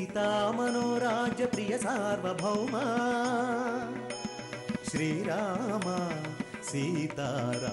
सीता मनोराज्य प्रिय सार्वभौमा श्रीराम सीतारामा।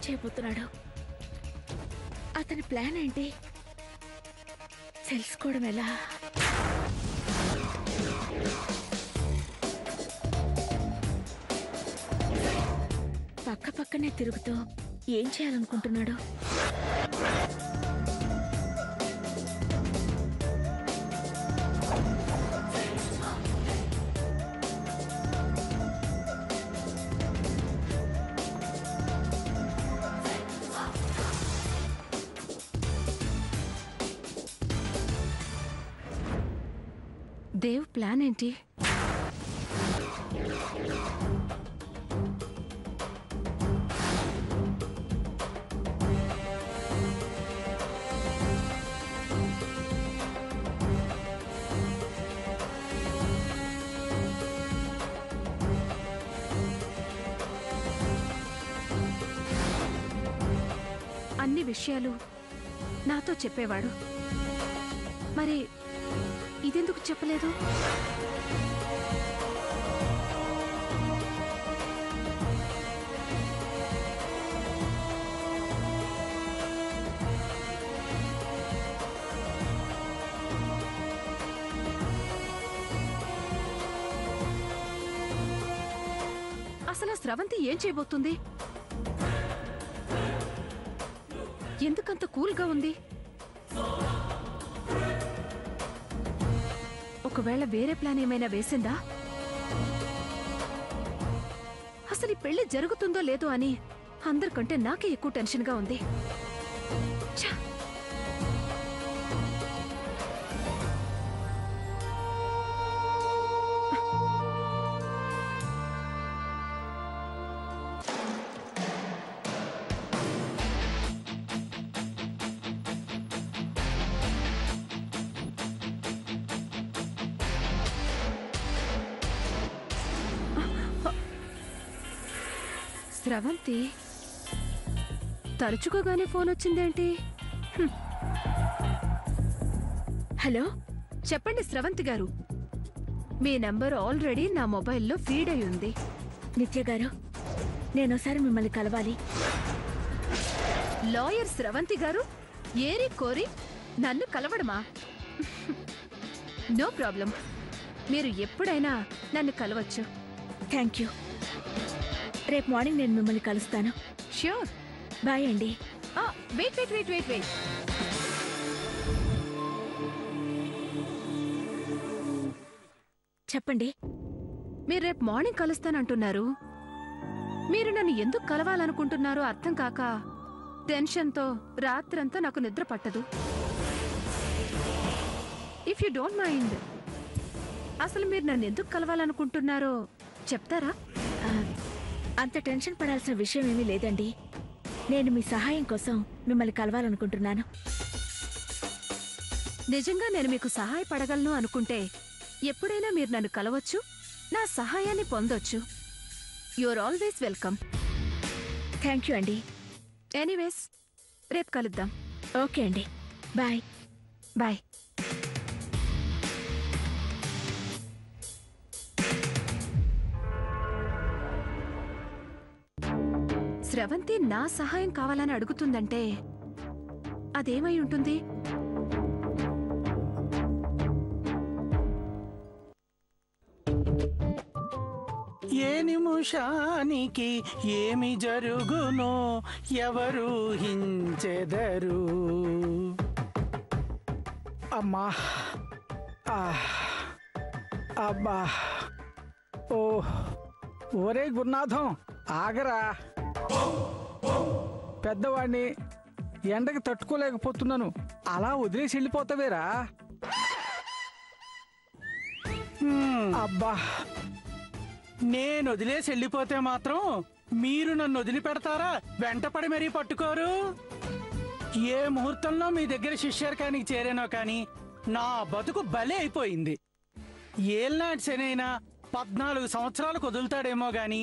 చేయబోతున్నాడు అతని ప్లాన్ ఏంటి తెలుసుకోవడం ఎలా? పక్క పక్కనే తిరుగుతూ ఏం చేయాలనుకుంటున్నాడు? దేవ్ ప్లాన్ ఏంటి? అన్ని విషయాలు నాతో చెప్పేవాడు, మరి ఇదెందుకు చెప్పలేదు? అసలు స్రవంతి ఏం చేయబోతుంది? ఎందుకంత కూల్గా ఉంది? ఒకవేళ వేరే ప్లాన్ ఏమైనా వేసిందా? అసలు ఈ పెళ్లి జరుగుతుందో లేదో అని అందరికంటే నాకే ఎక్కువ టెన్షన్గా ఉంది. స్రవంతి తరచుకోగానే ఫోన్ వచ్చిందేంటి? హలో, చెప్పండి స్రవంతి గారు. మీ నంబర్ ఆల్రెడీ నా మొబైల్లో ఫీడ్ అయి ఉంది. నిత్య గారు, నేనోసారి మిమ్మల్ని కలవాలి. లాయర్ స్రవంతి గారు ఏరి కోరి నన్ను కలవడమా? నో ప్రాబ్లం, మీరు ఎప్పుడైనా నన్ను కలవచ్చు. Thank you. రేపు మార్నింగ్ నేను మిమ్మల్ని కలుస్తాను. ష్యూర్. బాయ్ అండి. Wait wait wait wait wait చెప్పండి. మీరు రేపు మార్నింగ్ కలుస్తానంటున్నారు. మీరు నన్ను ఎందుకు కలవాలనుకుంటున్నారో అర్థం కాక టెన్షన్తో రాత్రంతా నాకు నిద్ర పట్టదు. ఇఫ్ యూ డోంట్ మైండ్, అసలు మీరు నన్ను ఎందుకు కలవాలనుకుంటున్నారో చెప్తారా? అంత టెన్షన్ పడాల్సిన విషయం ఏమీ లేదండి. నేను మీ సహాయం కోసం మిమ్మల్ని కలవాలనుకుంటున్నాను. నిజంగా నేను మీకు సహాయపడగలను అనుకుంటే ఎప్పుడైనా మీరు నన్ను కలవచ్చు, నా సహాయాన్ని పొందొచ్చు. You're always welcome. Thank you అండి. ఎనీవేస్, రేపు కలుద్దాం. ఓకే అండి, బాయ్. బాయ్. స్రవంతి నా సహాయం కావాలని అడుగుతుందంటే అదేమై ఉంటుంది? ఏ నిమిషానికి ఏమి జరుగునో ఎవరు హించెదరు. అమ్మా, అబ్బా, ఓ ఒరే గురునాథం, ఆగరా. పెద్దవాడిని, ఎండకి తట్టుకోలేకపోతున్నాను. అలా వదిలేసి వెళ్ళిపోతావేరా? అబ్బా, నేను వదిలేసి వెళ్ళిపోతే మాత్రం మీరు నన్ను వదిలిపెడతారా? వెంటపడి మరీ పట్టుకోరు? ఏ ముహూర్తంలో మీ దగ్గర శిష్యర్కానికి చేరానో కానీ నా బతుకు బలే అయిపోయింది. ఏల్నాటి శనైనా 14 సంవత్సరాలకు వదులుతాడేమో గాని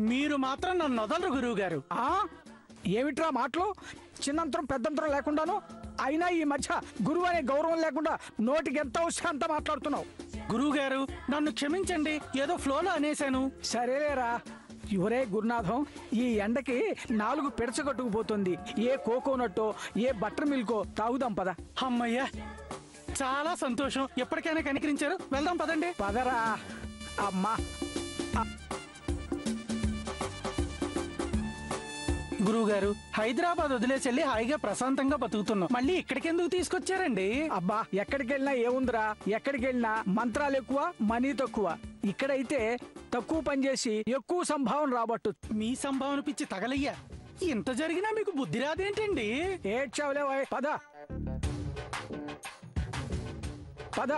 మీరు మాత్రం నన్ను వదలరు గురువు గారు. ఏమిట్రా మాటలు? చిన్నంతరం పెద్దంతరం లేకుండాను, అయినా ఈ మధ్య గురువు అనే గౌరవం లేకుండా నోటికి ఎంత వస్తే అంత మాట్లాడుతున్నావు. గురువు గారు నన్ను క్షమించండి, ఏదో ఫ్లోలో అనేశాను. సరేలేరా. ఒరే గురునాథం, ఈ ఎండకి 4 పిడచగట్టుకుపోతుంది. ఏ కోకోనట్టో ఏ బటర్ మిల్కో తాగుదాం పద. అమ్మయ్యా, చాలా సంతోషం. ఎప్పటికైనా కనికరించారు. వెళ్దాం పదండి. పదరా అమ్మా. గురువు గారు, హైదరాబాద్ వదిలేసి వెళ్ళి హాయిగా ప్రశాంతంగా బతుకుతున్నాం. మళ్ళీ ఇక్కడికి ఎందుకు తీసుకొచ్చారండి? అబ్బా, ఎక్కడికి వెళ్ళినా ఏముందిరా? ఎక్కడికి వెళ్ళినా మంత్రాలు ఎక్కువ, మనీ తక్కువ. ఇక్కడైతే తక్కువ పనిచేసి ఎక్కువ సంభావన రాబట్టు. మీ సంభావన పిచ్చి తగలయ్యా. ఇంత జరిగినా మీకు బుద్ధి రాదేంటండి? ఏడ్చావులే పద పద.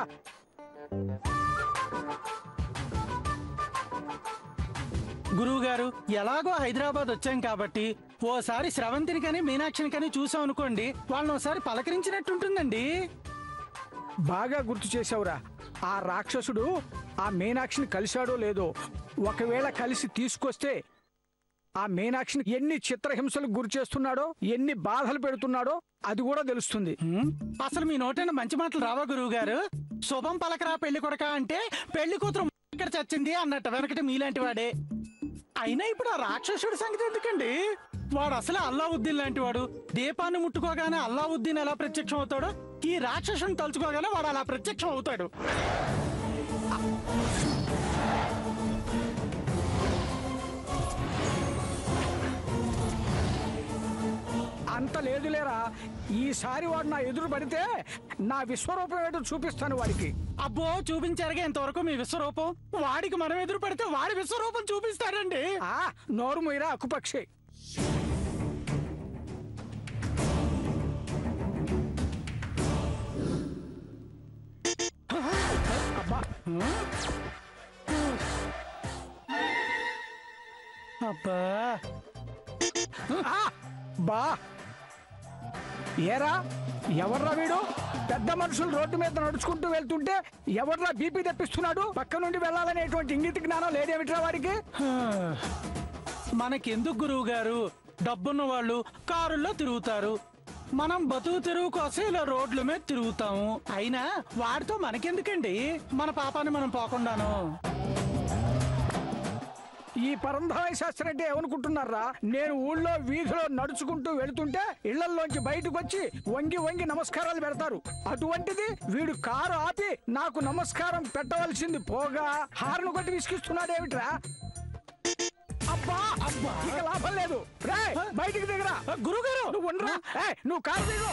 గురువు గారు, ఎలాగో హైదరాబాద్ వచ్చాం కాబట్టి ఓసారి స్రవంతిని కానీ మీనాక్షిని కానీ చూసాం అనుకోండి, వాళ్ళని ఒకసారి పలకరించినట్టుంటుందండి. బాగా గుర్తు చేసావురా. ఆ రాక్షసుడు ఆ మీనాక్షిని కలిశాడో లేదో, ఒకవేళ కలిసి తీసుకొస్తే ఆ మీనాక్షిని ఎన్ని చిత్రహింసలకు గురి చేస్తున్నాడో, ఎన్ని బాధలు పెడుతున్నాడో అది కూడా తెలుస్తుంది. అసలు మీ నోటైనా మంచి మాటలు రావా గురువు గారు? శుభం పలకరా పెళ్లి కొడక అంటే పెళ్లి కూతురు ఇక్కడ చచ్చింది అన్నట్టు వెనకటి మీలాంటి వాడే. అయినా ఇప్పుడు ఆ రాక్షసుడి సంగతి ఎందుకండి? వాడు అసలే అల్లావుద్దీన్ లాంటి వాడు. దీపాన్ని ముట్టుకోగానే అల్లావుద్దీన్ ఎలా ప్రత్యక్షం అవుతాడో, ఈ రాక్షసుని తలుచుకోగానే వాడు అలా ప్రత్యక్షం అవుతాడు. అంత లేదులేరా. ఈసారి వాడు నా ఎదురు పడితే నా విశ్వరూపం ఏంటో చూపిస్తాను వాడికి. అబ్బో, చూపించారుగా ఇంతవరకు మీ విశ్వరూపం. వాడికి మనం ఎదురు పడితే వాడి విశ్వరూపం చూపిస్తాడండి. నోరు మొయ్యరా అక్కుపక్షి. అబ్బా అబ్బా బా. ఏరా, ఎవర్రా వీడు? పెద్ద మనుషులు రోడ్డు మీద నడుచుకుంటూ వెళ్తుంటే ఎవర్రా బీపీ తెప్పిస్తున్నాడు? పక్క నుండి వెళ్ళాలనేటువంటి ఇంగిత జ్ఞానం లేదేమిట్రా వాడికి? మనకెందుకు గురువు గారు? డబ్బున్న వాళ్ళు కారుల్లో తిరుగుతారు, మనం బతుకు తెరువు కోసం ఇలా రోడ్ల మీద తిరుగుతాము. అయినా వాడితో మనకెందుకండి? మన పాపాన్ని మనం పోకుండాను. ఈ పరంధామయ్య శాస్త్రి అంటే ఏమనుకుంటున్నారా? నేను ఊళ్ళో వీధిలో నడుచుకుంటూ వెళుతుంటే ఇళ్లలోంచి బయటకు వచ్చి వంగి వంగి నమస్కారాలు పెడతారు. అటువంటిది వీడు కారు ఆపి నాకు నమస్కారం పెట్టవలసింది పోగా హార్ను కొట్టి విసిగిస్తున్నాడేమిట్రా? అబ్బా అబ్బా, ఇక లాభం లేదు. బయటికి దిగరా. గురుగారు నువ్వు ఉండరా? నువ్వు కారు దిగు.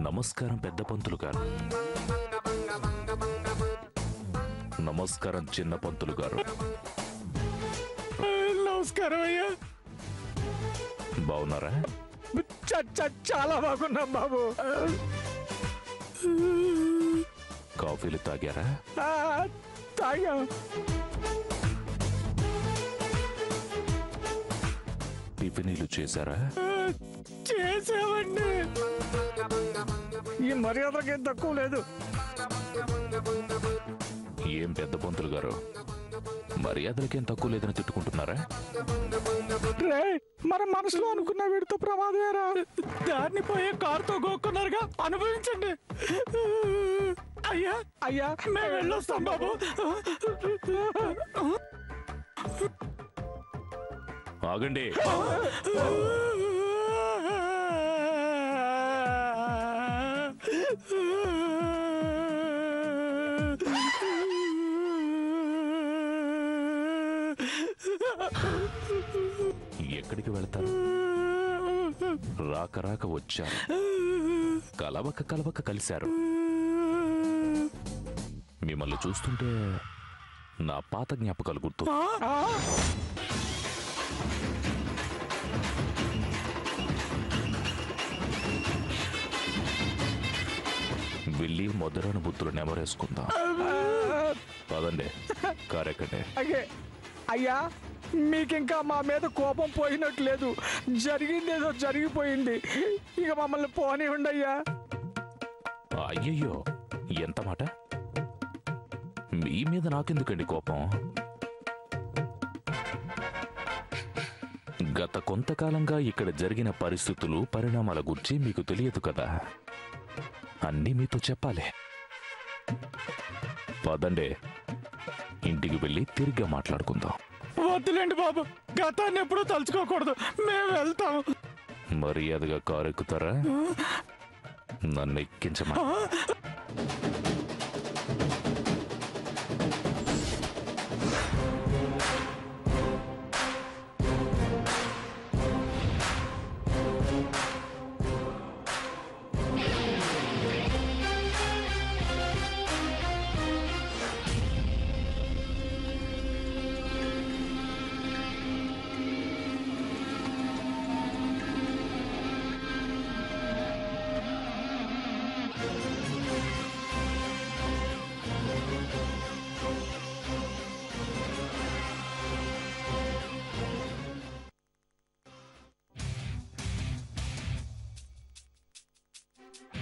నమస్కారం పెద్ద పంతులు గారు. నమస్కారం చిన్న పంతులు గారు. నమస్కారం అయ్యా. బాగున్నారా? చాలా బాగున్నాం బాబు. కాఫీలు తాగారా? తాగా. టిఫినీలు చేశారా? చేసామండి. ఈ మర్యాదకేం తక్కువ లేదు. ఏం పెద్ద పంతులు గారు, మర్యాదలకేం తక్కువ లేదని తిట్టుకుంటున్నారా? రే, మన మనసులో అనుకున్న వీడితో ప్రమాదమేరా. దాన్ని పోయే కారుతో గోక్కున్నారుగా, అనుభవించండి. అయ్యా అయ్యా, మేము వెళ్ళొస్తాం బాబు. ఆగండి. ఎక్కడికి వెళ్తారు? రాక రాక వచ్చారు, కలవక కలవక కలిశారు. మిమ్మల్ని చూస్తుంటే నా పాత జ్ఞాపకాలు గుర్తు. వెళ్ళి మొదలైన బుద్ధులు నెమరేసుకుందాం. పదండి, కారెక్కండి. అయ్యా, మీకింకా మా మీద కోపం పోయినట్లేదు. జరిగిందేదో జరిగిపోయింది, ఇక మమ్మల్ని పోనివ్వండి అయ్యా. అయ్యయ్యో, ఎంత మాట! మీ మీద నాకెందుకండి కోపం? గత కొంతకాలంగా ఇక్కడ జరిగిన పరిస్థితులు, పరిణామాల గురించి మీకు తెలియదు కదా. అన్నీ మీతో చెప్పాలి. పదండి, ఇంటికి వెళ్ళి తిరిగ్గా మాట్లాడుకుందాం. వద్దులేండి బాబు, గతాన్ని ఎప్పుడూ తలుచుకోకూడదు. మేము వెళ్తాం. మర్యాదగా కారు ఎక్కుతారా? నన్ను ఎక్కించమా.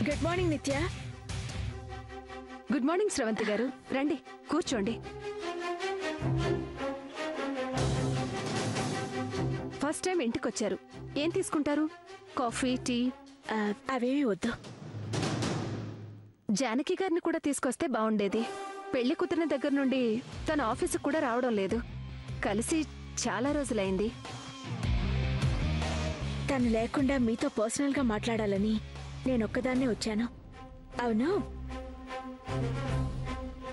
Good morning Nithya. Good morning Sravanthi గారు, రండి కూర్చోండి. ఫస్ట్ టైం ఇంటికొచ్చారు, ఏం తీసుకుంటారు? Coffee, tea? అవేమీ వద్దు. జానకి గారిని కూడా తీసుకొస్తే బాగుండేది. పెళ్లి కుదిరిన దగ్గర నుండి తన ఆఫీసుకు కూడా రావడం లేదు. కలిసి చాలా రోజులైంది. తను లేకుండా మీతో పర్సనల్గా మాట్లాడాలని నేనొక్కదాన్నే వచ్చాను. అవును,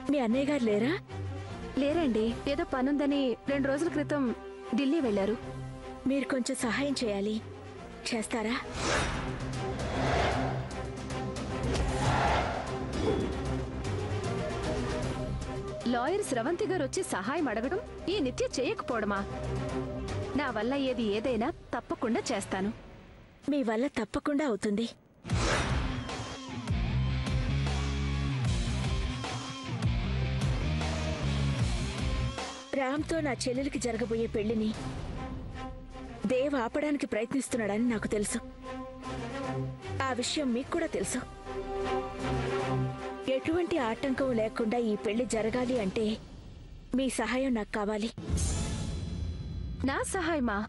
మీ అన్నయ్య గారు లేరా? లేరండి, ఏదో పనుందని 2 రోజుల క్రితం ఢిల్లీ వెళ్లారు. మీరు కొంచెం సహాయం చేయాలి, చేస్తారా? లాయర్ స్రవంతి గారు వచ్చి సహాయం అడగడం, ఈ నిత్య చేయకపోవడమా? నా వల్ల ఏదైనా తప్పకుండా చేస్తాను. మీ వల్ల తప్పకుండా అవుతుంది. రామ్తో నా చెల్లెలికి జరగబోయే పెళ్లిని దేవ్ ఆపడానికి ప్రయత్నిస్తున్నాడని నాకు తెలుసు. ఆ విషయం మీకు కూడా తెలుసు. ఎటువంటి ఆటంకం లేకుండా ఈ పెళ్లి జరగాలి అంటే మీ సహాయం నాకు కావాలి. నా సహాయమా?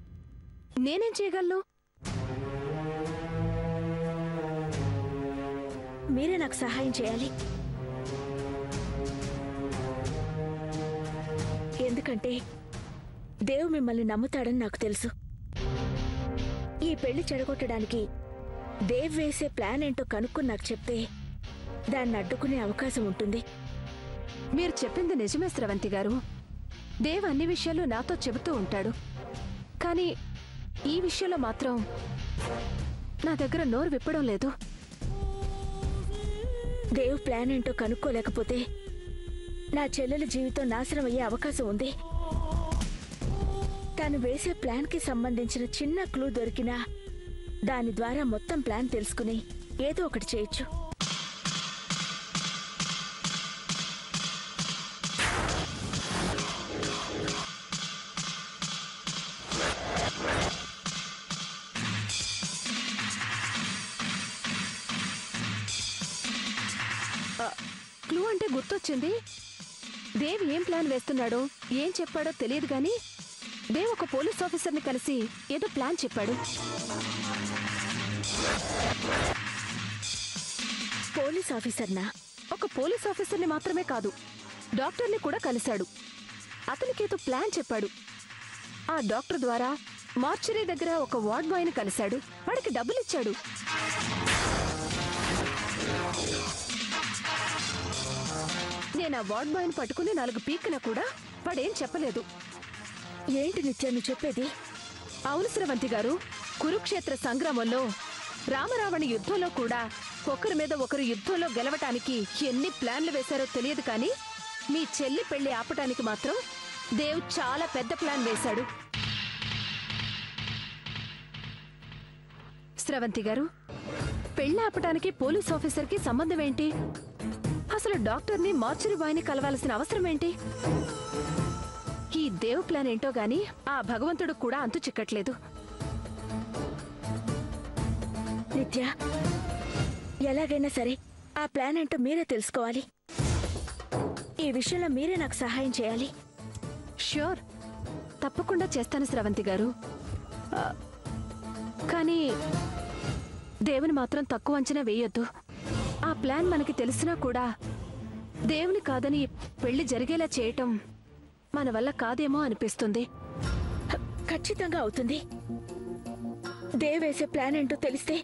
నేనేం చేయగలను? మీరే నాకు సహాయం చేయాలి. ఎందుకంటే దేవ్ మిమ్మల్ని నమ్ముతాడని నాకు తెలుసు. ఈ పెళ్లి చెడగొట్టడానికి దేవ్ వేసే ప్లాన్ ఏంటో కనుక్కుని నాకు చెప్తే దాన్ని అడ్డుకునే అవకాశం ఉంటుంది. మీరు చెప్పింది నిజమే స్రవంతి గారు. దేవ్ అన్ని విషయాలు నాతో చెబుతూ ఉంటాడు. కానీ ఈ విషయంలో మాత్రం నా దగ్గర నోరు విప్పడం లేదు. దేవ్ ప్లాన్ ఏంటో కనుక్కోలేకపోతే నా చెల్లెల జీవితం నాశనం అయ్యే అవకాశం ఉంది. తాను వేసే ప్లాన్కి సంబంధించిన చిన్న క్లూ దొరికినా దాని ద్వారా మొత్తం ప్లాన్ తెలుసుకుని ఏదో ఒకటి చేయొచ్చు. క్లూ అంటే గుర్తొచ్చింది. దేవ్ ఏం ప్లాన్ వేస్తున్నాడో, ఏం చెప్పాడో తెలియదు గాని దేవ్ ఒక పోలీస్ ఆఫీసర్ని కలిసి ఏదో ప్లాన్ చెప్పాడు. పోలీస్ ఆఫీసర్నా? ఒక పోలీస్ ఆఫీసర్ని మాత్రమే కాదు, డాక్టర్ని కూడా కలిశాడు. అతనికి ఏదో ప్లాన్ చెప్పాడు. ఆ డాక్టర్ ద్వారా మార్చరీ దగ్గర ఒక వార్డ్ బాయ్ని కలిశాడు. వాడికి డబ్బులిచ్చాడు. నేను ఆ వార్డ్ బాయ్ని పట్టుకుని 4 పీకినా కూడా వాడేం చెప్పలేదు. ఏంటి నిత్య నువ్వు చెప్పేది? అవును స్రవంతి గారు, కురుక్షేత్ర సంగ్రామంలో రామరావణ యుద్ధంలో కూడా ఒకరి మీద ఒకరు యుద్ధంలో గెలవటానికి ఎన్ని ప్లాన్లు వేశారో తెలియదు, కానీ మీ చెల్లి పెళ్లి ఆపటానికి మాత్రం దేవ్ చాలా పెద్ద ప్లాన్ వేశాడు. స్రవంతి గారు, పెళ్లి ఆపటానికి పోలీస్ ఆఫీసర్కి సంబంధం ఏంటి? అసలు డాక్టర్ని మార్చరీ బాయ్ని కలవాల్సిన అవసరం ఏంటి? ఈ దేవ్ ప్లాన్ ఏంటో గాని ఆ భగవంతుడు కూడా అంతు చిక్కట్లేదు. నిత్య, ఎలాగైనా సరే ఆ ప్లాన్ ఏంటో మీరే తెలుసుకోవాలి. ఈ విషయంలో మీరే నాకు సహాయం చేయాలి. ష్యూర్, తప్పకుండా చేస్తాను స్రవంతి గారు. ఆ, కానీ దేవుని మాత్రం తక్కువ అంచనా వేయొద్దు. ఆ ప్లాన్ మనకి తెలిసినా కూడా దేవుని కాదని పెళ్లి జరిగేలా చేయటం మన వల్ల కాదేమో అనిపిస్తుంది. ఖచ్చితంగా అవుతుంది. దేవ్ వేసే ప్లాన్ ఏంటో తెలిస్తే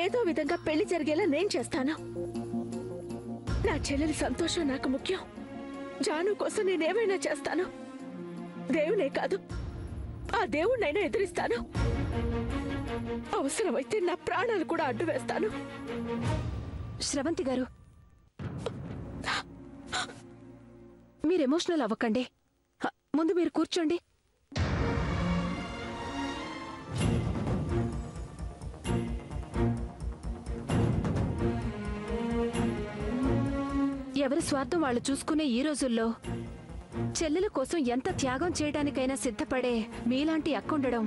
ఏదో విధంగా పెళ్లి జరిగేలా నేను చేస్తాను. నా చెల్లెలి సంతోషం నాకు ముఖ్యం. జాను కోసం నేనేమైనా చేస్తాను. దేవునే కాదు, ఆ దేవుణ్ణైనా ఎదిరిస్తాను. అవసరమైతే నా ప్రాణాలు కూడా అడ్డు వేస్తాను. శ్రవంతి గారు, మీరు ఎమోషనల్ అవ్వకండి. ముందు మీరు కూర్చోండి. ఎవరి స్వార్థం వాళ్ళు చూసుకునే ఈ రోజుల్లో చెల్లెల కోసం ఎంత త్యాగం చేయడానికైనా సిద్ధపడే మీలాంటి అక్కుండడం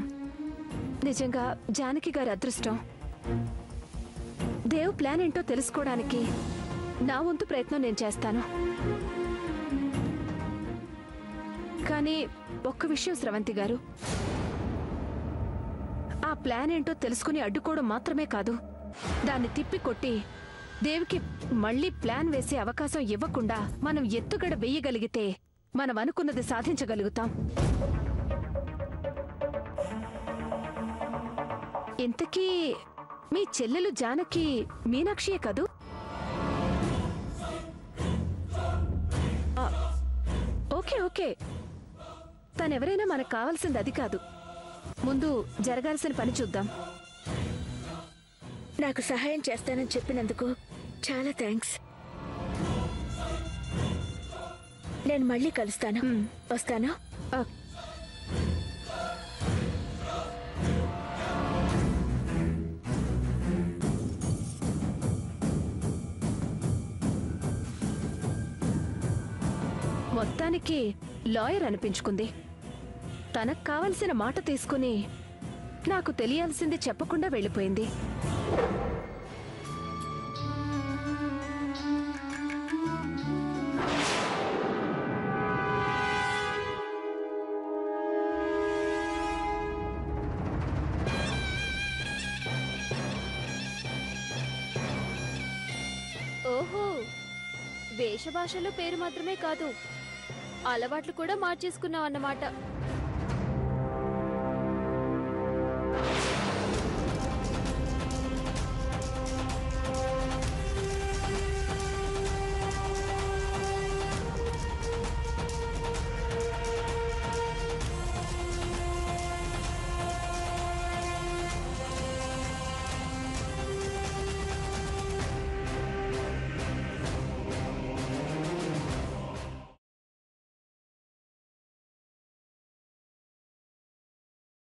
నిజంగా జానకి గారి అదృష్టం. దేవ్ ప్లాన్ ఏంటో తెలుసుకోవడానికి నా వంతు ప్రయత్నం నేను చేస్తాను. కానీ ఒక్క విషయం స్రవంతి గారు, ఆ ప్లాన్ ఏంటో తెలుసుకుని అడ్డుకోవడం మాత్రమే కాదు, దాన్ని తిప్పి కొట్టి దేవికి మళ్లీ ప్లాన్ వేసే అవకాశం ఇవ్వకుండా మనం ఎత్తుగడ వెయ్యగలిగితే మనం అనుకున్నది సాధించగలుగుతాం. ఇంతకీ మీ చెల్లెలు జానకి మీనాక్షియే కదూ? ఓకే ఓకే, తనెవరైనా మనకు కావాల్సింది అది కాదు. ముందు జరగాల్సిన పని చూద్దాం. నాకు సహాయం చేస్తానని చెప్పినందుకు చాలా థ్యాంక్స్. నేను మళ్ళీ కలుస్తాను. వస్తాను. మొత్తానికి లాయర్ అనిపించుకుంది. తనకు కావలసిన మాట తీసుకుని నాకు తెలియాల్సింది చెప్పకుండా వెళ్ళిపోయింది. ఓహో, వేషభాషలో పేరు మాత్రమే కాదు, అలవాట్లు కూడా మార్చేసుకున్నావు అన్నమాట.